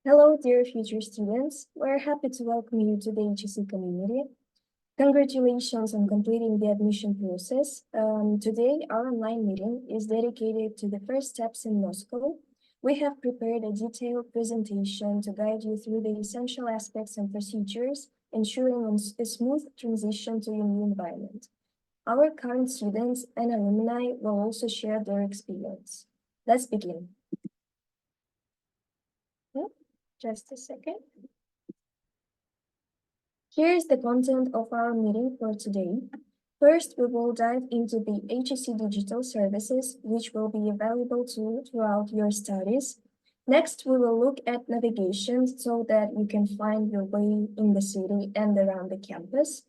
Hello, dear future students. We're happy to welcome you to the HEC community. Congratulations on completing the admission process. Today, our online meeting is dedicated to the first steps in Moscow. We have prepared a detailed presentation to guide you through the essential aspects and procedures, ensuring a smooth transition to your new environment. Our current students and alumni will also share their experience. Let's begin. Just a second. Here is the content of our meeting for today. First, we will dive into the HEC digital services, which will be available to you throughout your studies. Next, we will look at navigation so that you can find your way in the city and around the campus.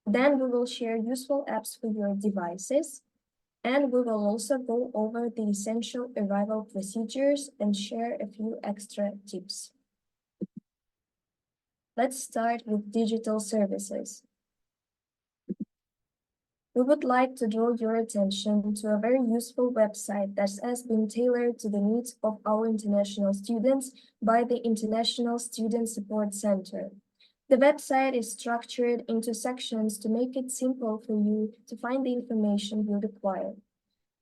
Then we will share useful apps for your devices. And we will also go over the essential arrival procedures and share a few extra tips. Let's start with digital services. We would like to draw your attention to a very useful website that has been tailored to the needs of our international students by the International Student Support Center. The website is structured into sections to make it simple for you to find the information you require.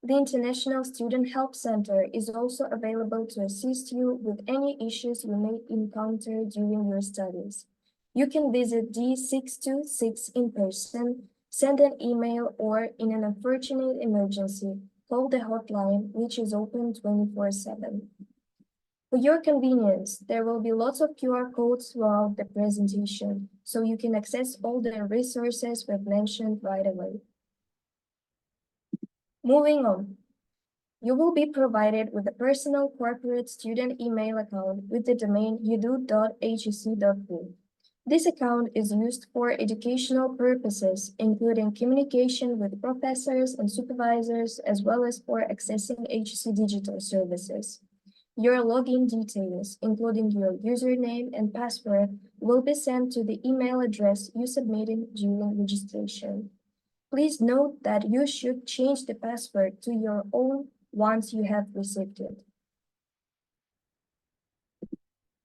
The International Student Help Center is also available to assist you with any issues you may encounter during your studies. You can visit D626 in person, send an email, or in an unfortunate emergency, call the hotline, which is open 24/7. For your convenience, there will be lots of QR codes throughout the presentation, so you can access all the resources we've mentioned right away. Moving on. You will be provided with a personal corporate student email account with the domain edu.hec.ru. This account is used for educational purposes, including communication with professors and supervisors, as well as for accessing HEC digital services. Your login details, including your username and password, will be sent to the email address you submitted during registration. Please note that you should change the password to your own once you have received it.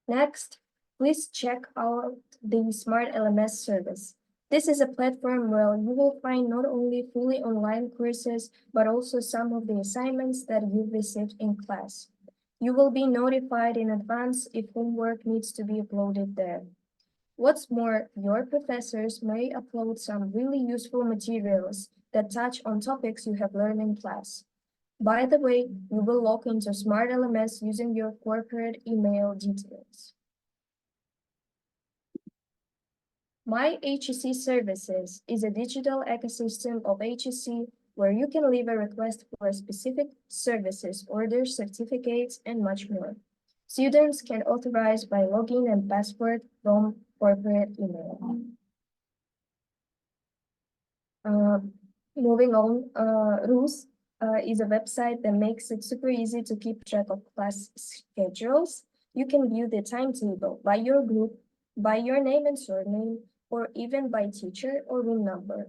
Next, please check out the Smart LMS service. This is a platform where you will find not only fully online courses, but also some of the assignments that you've received in class. You will be notified in advance if homework needs to be uploaded there. What's more, your professors may upload some really useful materials that touch on topics you have learned in class. By the way, you will log into Smart LMS using your corporate email details. My HEC Services is a digital ecosystem of HEC where you can leave a request for specific services, order certificates, and much more. Students can authorize by login and password from corporate email. Moving on, Rus is a website that makes it super easy to keep track of class schedules. You can view the timetable by your group, by your name and surname, or even by teacher or room number.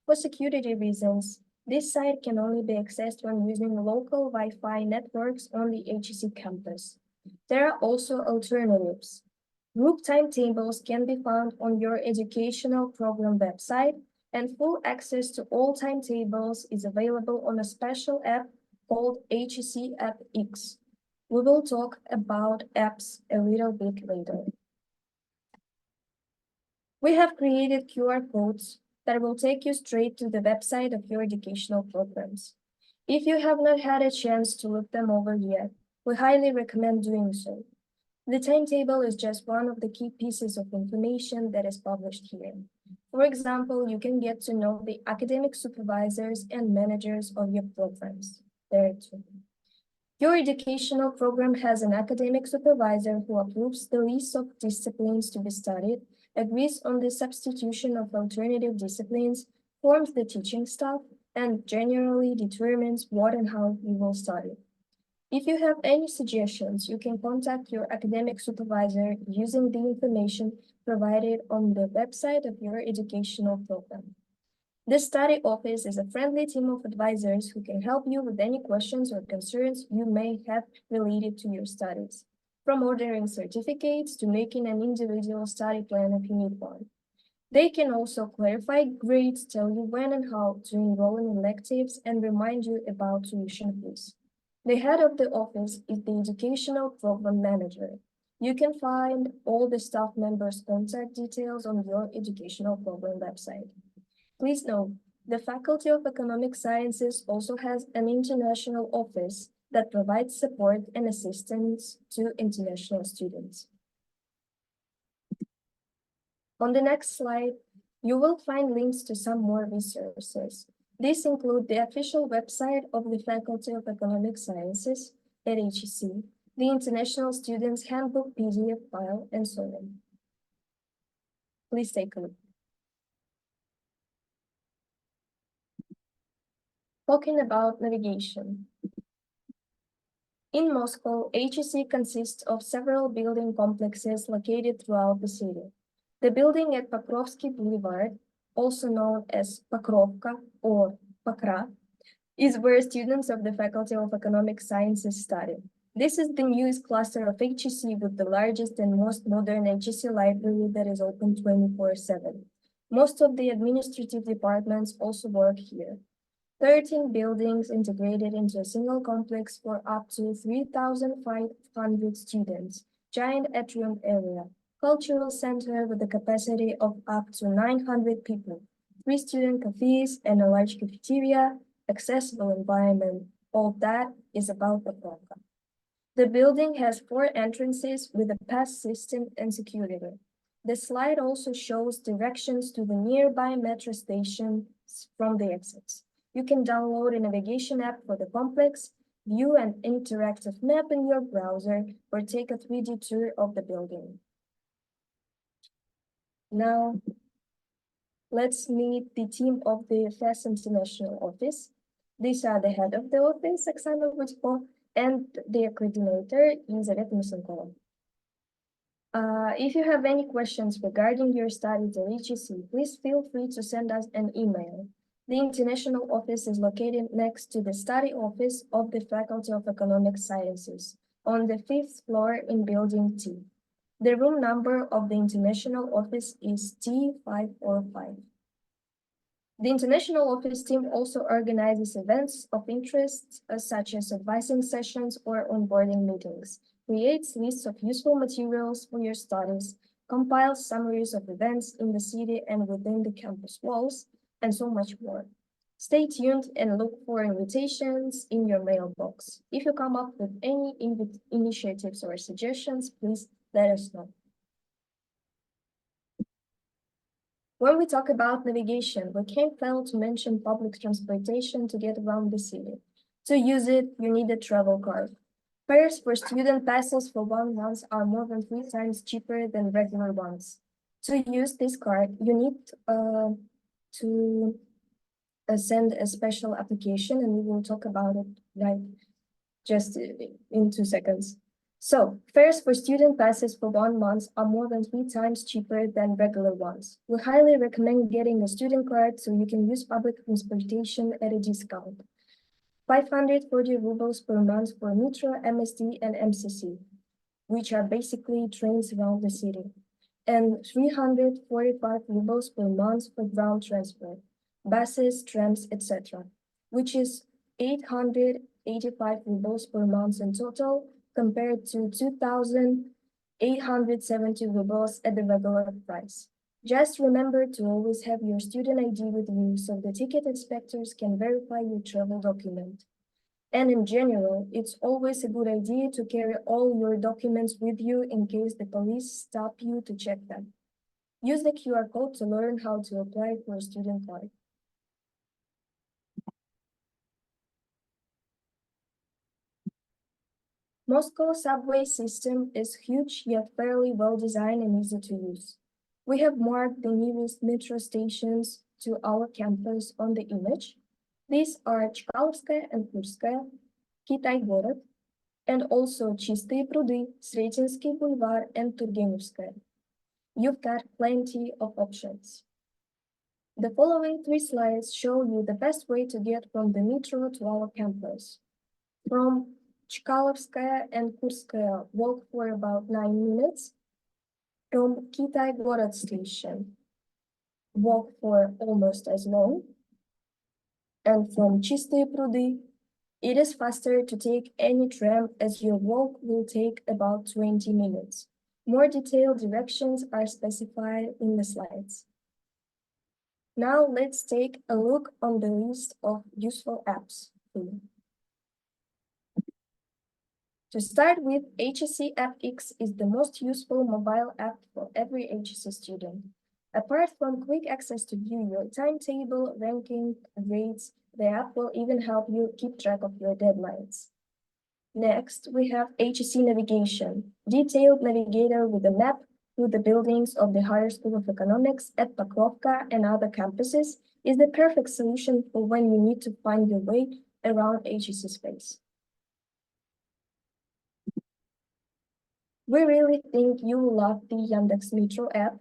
For security reasons, this site can only be accessed when using local Wi-Fi networks on the HEC campus. There are also alternatives. Group timetables can be found on your educational program website, and full access to all timetables is available on a special app called HEC App X. We will talk about apps a little bit later. We have created QR codes that will take you straight to the website of your educational programs. If you have not had a chance to look them over yet, we highly recommend doing so. The timetable is just one of the key pieces of information that is published here. For example, you can get to know the academic supervisors and managers of your programs there too. Your educational program has an academic supervisor who approves the list of disciplines to be studied, agrees on the substitution of alternative disciplines, forms the teaching staff, and generally determines what and how you will study. If you have any suggestions, you can contact your academic supervisor using the information provided on the website of your educational program. The study office is a friendly team of advisors who can help you with any questions or concerns you may have related to your studies. from ordering certificates to making an individual study plan if you need one. They can also clarify grades, tell you when and how to enroll in electives, and remind you about tuition fees. The head of the office is the Educational Program Manager. You can find all the staff members' contact details on your educational program website. Please note, the Faculty of Economic Sciences also has an international office that provides support and assistance to international students. On the next slide, you will find links to some more resources. These include the official website of the Faculty of Economic Sciences at HEC, the International Students Handbook PDF file, and so on. Please take a look. Talking about navigation. In Moscow, HEC consists of several building complexes located throughout the city. The building at Pokrovsky Boulevard, also known as Pokrovka or Pakra, is where students of the Faculty of Economic Sciences study. This is the newest cluster of HEC with the largest and most modern HEC library that is open 24/7. Most of the administrative departments also work here. 13 buildings integrated into a single complex for up to 3,500 students, giant atrium area, cultural center with a capacity of up to 900 people, 3 student cafes and a large cafeteria, accessible environment. All that is about the program. The building has 4 entrances with a pass system and security. The slide also shows directions to the nearby metro stations from the exits. You can download a navigation app for the complex, view an interactive map in your browser, or take a 3D tour of the building. Now, let's meet the team of the FES International Office. These are the head of the office, Oksana Budko, and the coordinator, Elizaveta Musenkova. If you have any questions regarding your studies at HEC, please feel free to send us an email. The International Office is located next to the Study Office of the Faculty of Economic Sciences on the 5th floor in Building T. The room number of the International Office is T545. The International Office team also organizes events of interest, such as advising sessions or onboarding meetings, creates lists of useful materials for your studies, compiles summaries of events in the city and within the campus walls, and so much more. Stay tuned and look for invitations in your mailbox. If you come up with any initiatives or suggestions, please let us know. When we talk about navigation, we can't fail to mention public transportation to get around the city. To use it, you need a travel card. Fares for student passes for 1 month are more than 3 times cheaper than regular ones. To use this card, you need to send a special application, and we will talk about it right just in 2 seconds. So, fares for student passes for 1 month are more than 3 times cheaper than regular ones. We highly recommend getting a student card so you can use public transportation at a discount. 540 rubles per month for Metro, MSD, and MCC, which are basically trains around the city, and 345 rubles per month for ground transport, buses, trams, etc., which is 885 rubles per month in total, compared to 2,870 rubles at the regular price. Just remember to always have your student ID with you so the ticket inspectors can verify your travel document. And in general, it's always a good idea to carry all your documents with you in case the police stop you to check them. Use the QR code to learn how to apply for a student card. Moscow subway system is huge yet fairly well designed and easy to use. We have marked the nearest metro stations to our campus on the image. These are Chkalskaya and Kurskaya, Kitai-Город, and also Чистые пруды, Sretinsky Boulevard, and Turgenevskaya. You've got plenty of options. The following 3 slides show you the best way to get from the metro to our campus. From Chkalovskaya and Kurskaya walk for about 9 minutes. From Kitai-Gorod station, walk for almost as long. And from Chistые Prudy, it is faster to take any tram as your walk will take about 20 minutes. More detailed directions are specified in the slides. Now let's take a look on the list of useful apps. To start with, HSC App X is the most useful mobile app for every HSC student. Apart from quick access to view your timetable, ranking, grades, the app will even help you keep track of your deadlines. Next, we have HSC Navigation, detailed navigator with a map through the buildings of the Higher School of Economics at Pakrovka and other campuses is the perfect solution for when you need to find your way around HSC space. We really think you will love the Yandex Metro app.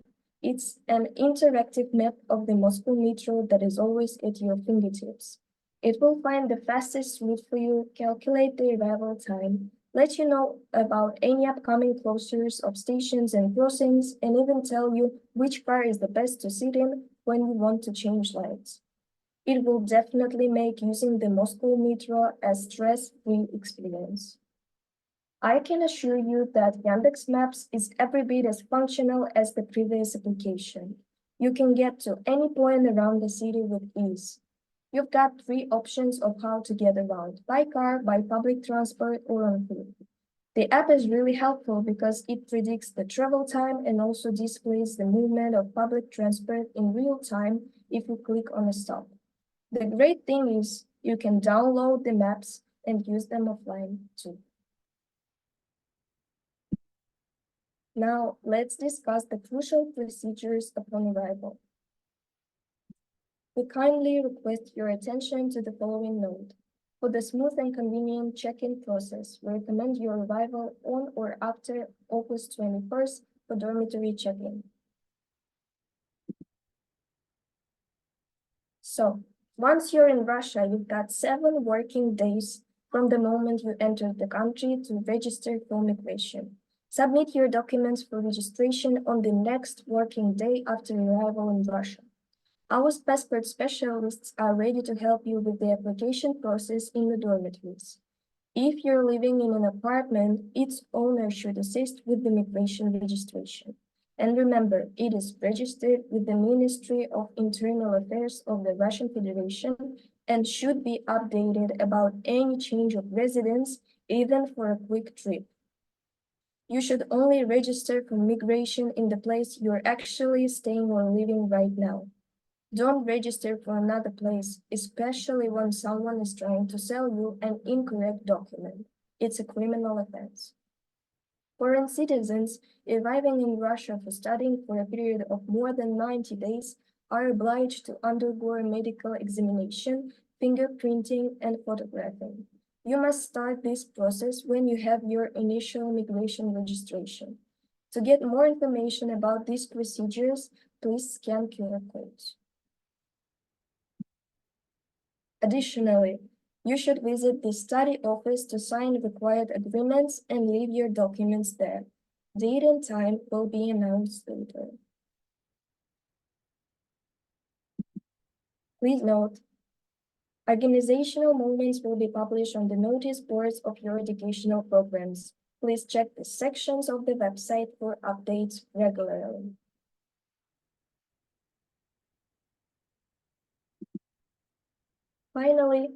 It's an interactive map of the Moscow Metro that is always at your fingertips. It will find the fastest route for you, calculate the arrival time, let you know about any upcoming closures of stations and crossings, and even tell you which car is the best to sit in when you want to change lines. It will definitely make using the Moscow Metro a stress-free experience. I can assure you that Yandex Maps is every bit as functional as the previous application. You can get to any point around the city with ease. You've got 3 options of how to get around: by car, by public transport, or on foot. The app is really helpful because it predicts the travel time and also displays the movement of public transport in real time if you click on a stop. The great thing is you can download the maps and use them offline too. Now, let's discuss the crucial procedures upon arrival. We kindly request your attention to the following note. For the smooth and convenient check-in process, we recommend your arrival on or after August 21st for dormitory check-in. So, once you're in Russia, you've got 7 working days from the moment you enter the country to register for migration. Submit your documents for registration on the next working day after arrival in Russia. Our passport specialists are ready to help you with the application process in the dormitories. If you're living in an apartment, its owner should assist with the migration registration. And remember, it is registered with the Ministry of Internal Affairs of the Russian Federation and should be updated about any change of residence, even for a quick trip. You should only register for migration in the place you're actually staying or living right now. Don't register for another place, especially when someone is trying to sell you an incorrect document. It's a criminal offense. Foreign citizens arriving in Russia for studying for a period of more than 90 days are obliged to undergo a medical examination, fingerprinting, and photographing. You must start this process when you have your initial migration registration. To get more information about these procedures, please scan QR codes. Additionally, you should visit the study office to sign required agreements and leave your documents there. Date and time will be announced later. Please note, organizational movements will be published on the notice boards of your educational programs. Please check the sections of the website for updates regularly. Finally,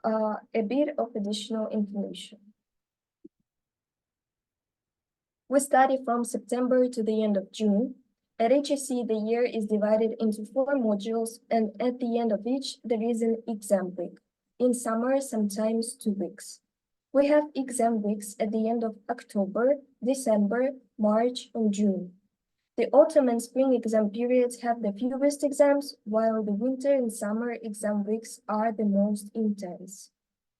a bit of additional information. We study from September to the end of June. At HSC, the year is divided into 4 modules, and at the end of each, there is an exam week. In summer, sometimes 2 weeks. We have exam weeks at the end of October, December, March, and June. The autumn and spring exam periods have the fewest exams, while the winter and summer exam weeks are the most intense.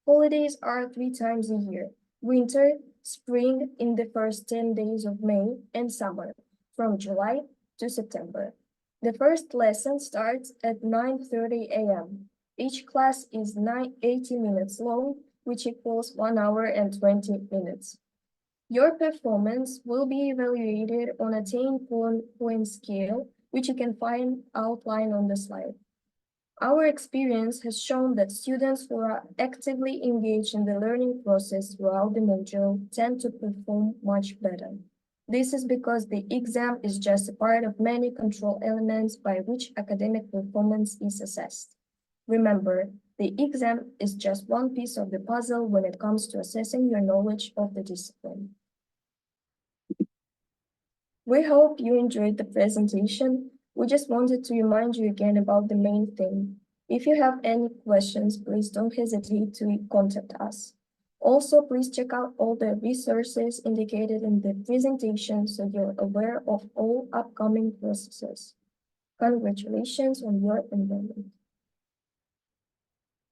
Holidays are 3 times a year: winter, spring in the first 10 days of May, and summer, from July to September. The first lesson starts at 9:30 a.m. Each class is 80 minutes long, which equals 1 hour and 20 minutes. Your performance will be evaluated on a 10-point scale, which you can find outlined on the slide. Our experience has shown that students who are actively engaged in the learning process throughout the module tend to perform much better. This is because the exam is just a part of many control elements by which academic performance is assessed. Remember, the exam is just one piece of the puzzle when it comes to assessing your knowledge of the discipline. We hope you enjoyed the presentation. We just wanted to remind you again about the main thing. If you have any questions, please don't hesitate to contact us. Also, please check out all the resources indicated in the presentation so you're aware of all upcoming processes. Congratulations on your enrollment.